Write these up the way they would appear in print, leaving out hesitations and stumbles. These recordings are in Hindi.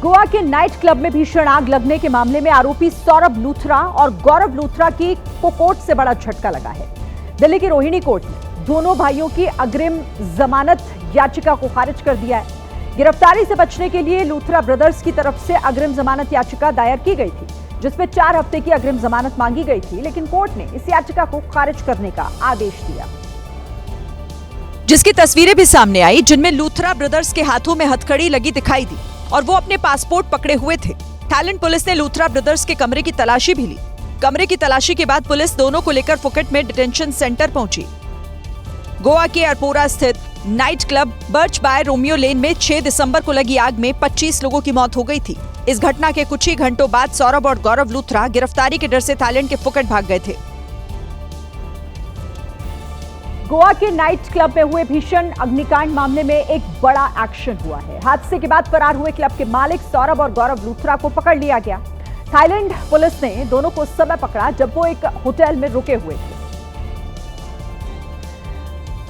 गोवा के नाइट क्लब में भीषण आग लगने के मामले में आरोपी सौरभ लूथरा और गौरव लूथरा की कोर्ट से बड़ा झटका लगा है। दिल्ली की रोहिणी कोर्ट ने दोनों भाइयों की अग्रिम जमानत याचिका को खारिज कर दिया है। गिरफ्तारी से बचने के लिए लूथरा ब्रदर्स की तरफ से अग्रिम जमानत याचिका दायर की गई थी, जिसमें 4 हफ्ते की अग्रिम जमानत मांगी गई थी, लेकिन कोर्ट ने इस याचिका को खारिज करने का आदेश दिया, जिसकी तस्वीरें भी सामने आई, जिनमें लूथरा ब्रदर्स के हाथों में हथकड़ी लगी दिखाई दी और वो अपने पासपोर्ट पकड़े हुए थे। थाईलैंड पुलिस ने लूथरा ब्रदर्स के कमरे की तलाशी भी ली। कमरे की तलाशी के बाद पुलिस दोनों को लेकर फुकेट में डिटेंशन सेंटर पहुंची। गोवा के अरपोरा स्थित night club birch by Romeo lane में 6 दिसंबर को लगी आग में 25 लोगों की मौत हो गई थी। इस घटना के कुछ ही घंटों बाद सौरभ और गौरव लूथरा गिरफ्तारी के डर से थाईलैंड के फुकेट भाग गए थे। गोवा के नाइट क्लब में हुए भीषण अग्निकांड मामले में एक बड़ा एक्शन हुआ है। हादसे के बाद फरार हुए क्लब के मालिक सौरभ और गौरव लूथरा को पकड़ लिया गया। थाईलैंड पुलिस ने दोनों को उस समय पकड़ा जब वो एक होटल में रुके हुए थे।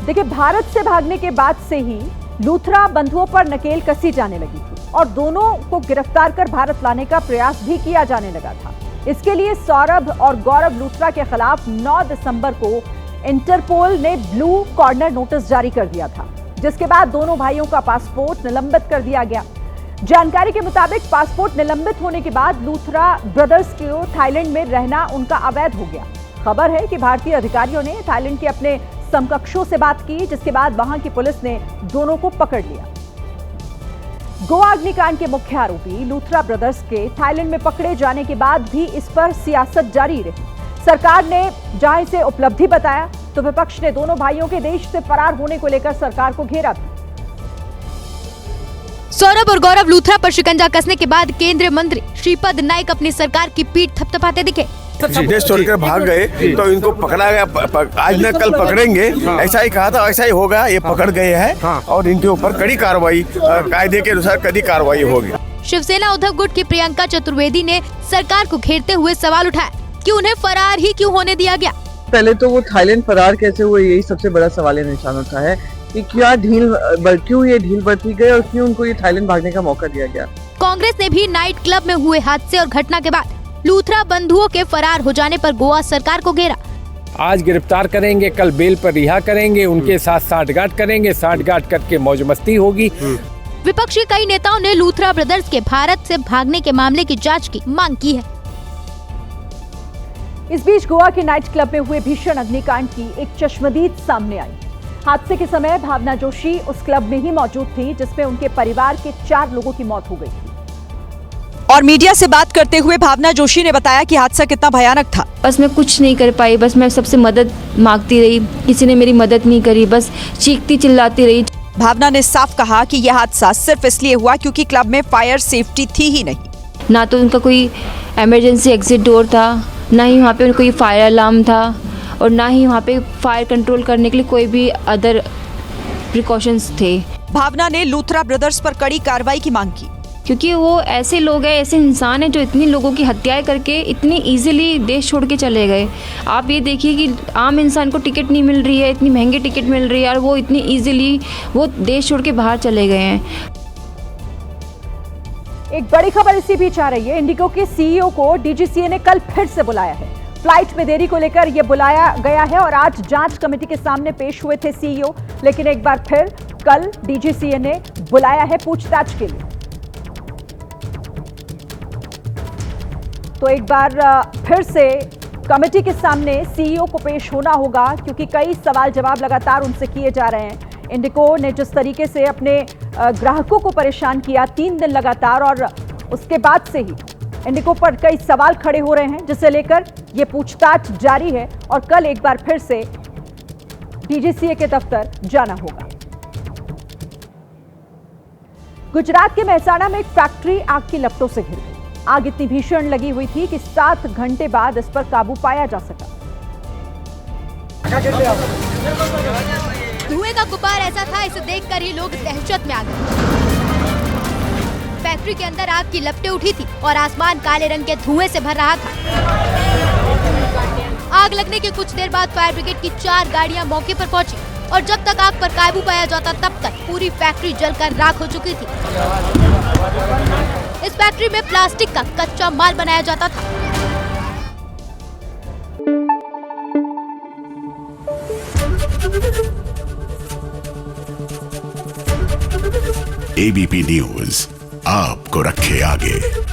देखिए, भारत से भागने के बाद से ही लूथरा बंधुओं पर नकेल कसी जाने लगी थी और दोनों को गिरफ्तार कर भारत लाने का प्रयास भी किया जाने लगा था। इसके लिए सौरभ और गौरव लूथरा के खिलाफ 9 दिसंबर को इंटरपोल ने ब्लू कॉर्नर नोटिस जारी कर दिया था, जिसके बाद दोनों भाइयों का पासपोर्ट निलंबित कर दिया गया। जानकारी के मुताबिक पासपोर्ट निलंबित होने के बाद लूथरा ब्रदर्स को थाईलैंड में रहना उनका अवैध हो गया। खबर है कि भारतीय अधिकारियों ने थाईलैंड के अपने समकक्षों से बात की, जिसके बाद वहां की पुलिस ने दोनों को पकड़ लिया। गोवा अग्निकांड के मुख्य आरोपी लूथरा ब्रदर्स के थाईलैंड में पकड़े जाने के बाद भी इस पर सियासत जारी रही। सरकार ने जहां इसे उपलब्धि बताया, तो विपक्ष ने दोनों भाइयों के देश से फरार होने को लेकर सरकार को घेरा था। सौरभ और गौरव लूथरा पर शिकंजा कसने के बाद केंद्रीय मंत्री श्रीपद नाइक अपनी सरकार की पीठ थपथपाते दिखे। देश छोड़कर भाग गए तो इनको पकड़ा गया। आज न कल पकड़ेंगे, ऐसा ही कहा था, ऐसा ही होगा। ये पकड़ गए हैं और इनके ऊपर कड़ी कार्रवाई, कायदे के अनुसार कड़ी कार्रवाई होगी। शिवसेना उद्धव गुट की प्रियंका चतुर्वेदी ने सरकार को घेरते हुए सवाल उठाया कि उन्हें फरार ही क्यों होने दिया गया। पहले तो वो थाईलैंड फरार कैसे हुए, यही सबसे बड़ा सवाल निशान होता है कि क्यों ये ढील बरती गई और क्यों उनको ये थाईलैंड भागने का मौका दिया गया। कांग्रेस ने भी नाइट क्लब में हुए हादसे और घटना के बाद लूथरा बंधुओं के फरार हो जाने पर गोवा सरकार को घेरा। आज गिरफ्तार करेंगे, कल बेल पर रिहा करेंगे, उनके साथ साठगांठ करेंगे, साठगांठ करके मौज मस्ती होगी। विपक्षी कई नेताओं ने लूथरा ब्रदर्स के भारत से भागने के मामले की जांच की मांग की है। इस बीच गोवा के नाइट क्लब में हुए भीषण अग्निकांड की एक चश्मदीद सामने आई। हादसे के समय भावना जोशी उस क्लब में ही मौजूद थी, जिसमें उनके परिवार के 4 लोगों की मौत हो गई थी। और मीडिया से बात करते हुए भावना जोशी ने बताया कि हादसा कितना भयानक था। बस मैं कुछ नहीं कर पाई, बस मैं सबसे मदद मांगती रही, किसी ने मेरी मदद नहीं करी, बस चीखती चिल्लाती रही। भावना ने साफ कहा कि यह हादसा सिर्फ इसलिए हुआ क्योंकि क्लब में फायर सेफ्टी थी ही नहीं। ना तो उनका कोई इमरजेंसी एग्जिट डोर था, ना ही वहाँ पे कोई फायर अलार्म था और ना ही वहाँ पे फायर कंट्रोल करने के लिए कोई भी अदर प्रिकॉशंस थे। भावना ने लूथरा ब्रदर्स पर कड़ी कार्रवाई की मांग की, क्योंकि वो ऐसे लोग हैं, ऐसे इंसान हैं जो इतनी लोगों की हत्याएं करके इतनी इजीली देश छोड़ के चले गए। आप ये देखिए कि आम इंसान को टिकट नहीं मिल रही है, इतनी महंगी टिकट मिल रही है और वो इतनी इजीली वो देश छोड़ के बाहर चले गए हैं। एक बड़ी खबर इसी बीच आ रही है। इंडिगो के सीईओ को डीजीसीए ने कल फिर से बुलाया है। फ्लाइट में देरी को लेकर यह बुलाया गया है और आज जांच कमेटी के सामने पेश हुए थे सीईओ, लेकिन एक बार फिर कल डीजीसीए ने बुलाया है पूछताछ के लिए। तो एक बार फिर से कमेटी के सामने सीईओ को पेश होना होगा, क्योंकि कई सवाल जवाब लगातार उनसे किए जा रहे हैं। इंडिगो ने जिस तरीके से अपने ग्राहकों को परेशान किया 3 दिन लगातार, और उसके बाद से ही इंडिगो पर कई सवाल खड़े हो रहे हैं, जिसे लेकर ये पूछताछ जारी है और कल एक बार फिर से डीजीसीए के दफ्तर जाना होगा। गुजरात के मेहसाणा में एक फैक्ट्री आग की लपटों से घिर गई। आग इतनी भीषण लगी हुई थी कि 7 घंटे बाद इस पर काबू पाया जा सका। धुएं का गुब्बार ऐसा था, इसे देखकर ही लोग दहशत में आ गए। फैक्ट्री के अंदर आग की लपटें उठी थी और आसमान काले रंग के धुएं से भर रहा था। आग लगने के कुछ देर बाद फायर ब्रिगेड की 4 गाड़ियां मौके पर पहुंची और जब तक आग पर काबू पाया जाता तब तक पूरी फैक्ट्री जलकर राख हो चुकी थी। इस इस फैक्ट्री में प्लास्टिक का कच्चा माल बनाया जाता था। ABP न्यूज आपको रखे आगे।